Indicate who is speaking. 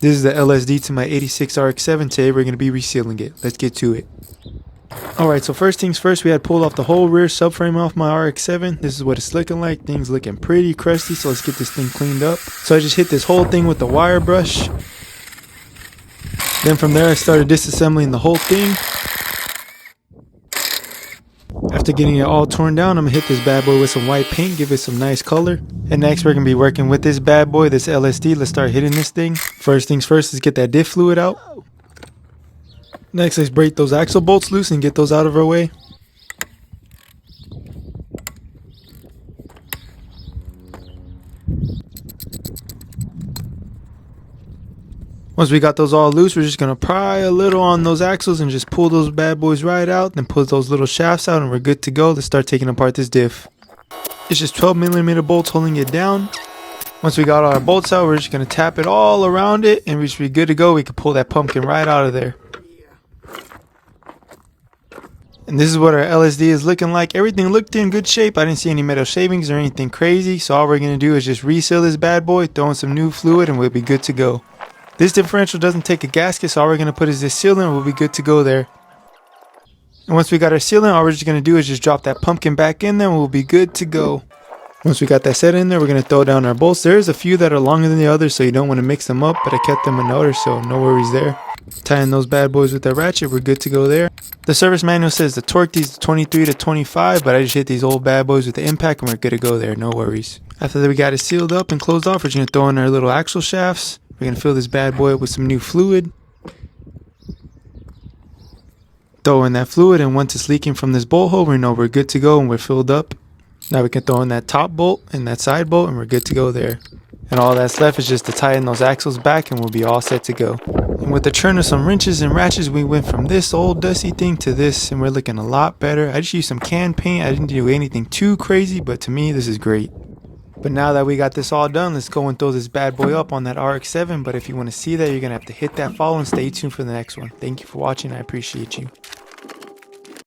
Speaker 1: This is the LSD to my 86 RX7. Today we're going to be resealing it. Let's get to it. Alright, so first things first, we had pulled off the whole rear subframe off my RX7. This is what it's looking like. Things looking pretty crusty, so let's get this thing cleaned up. So I just hit this whole thing with the wire brush. Then from there I started disassembling the whole thing. After getting it all torn down, I'm going to hit this bad boy with some white paint, give it some nice color. And next we're going to be working with this bad boy, this LSD. Let's start hitting this thing. First things first is get that diff fluid out. Next, let's break those axle bolts loose and get those out of our way. Once we got those all loose, we're just going to pry a little on those axles and just pull those bad boys right out. Then pull those little shafts out and we're good to go. Let's start taking apart this diff. It's just 12mm bolts holding it down. Once we got all our bolts out, we're just going to tap it all around it and we should be good to go. We can pull that pumpkin right out of there. And this is what our LSD is looking like. Everything looked in good shape. I didn't see any metal shavings or anything crazy. So all we're going to do is just reseal this bad boy, throw in some new fluid, and we'll be good to go. This differential doesn't take a gasket, so all we're going to put is this sealant and we'll be good to go there. And once we got our sealant, all we're just going to do is just drop that pumpkin back in there and we'll be good to go. Once we got that set in there, we're going to throw down our bolts. There's a few that are longer than the others, so you don't want to mix them up, but I kept them in order, so no worries there. Tying those bad boys with that ratchet, we're good to go there. The service manual says to torque these to 23 to 25, but I just hit these old bad boys with the impact and we're good to go there, no worries. After that we got it sealed up and closed off, we're just going to throw in our little axle shafts. We're going to fill this bad boy up with some new fluid. Throw in that fluid, and once it's leaking from this bolt hole, we know we're good to go and we're filled up. Now we can throw in that top bolt and that side bolt and we're good to go there. And all that's left is just to tighten those axles back and we'll be all set to go. And with the churn of some wrenches and ratchets, we went from this old dusty thing to this and we're looking a lot better. I just used some can paint. I didn't do anything too crazy, but to me this is great. But now that we got this all done, let's go and throw this bad boy up on that RX7. But if you want to see that, you're going to have to hit that follow and stay tuned for the next one. Thank you for watching. I appreciate you.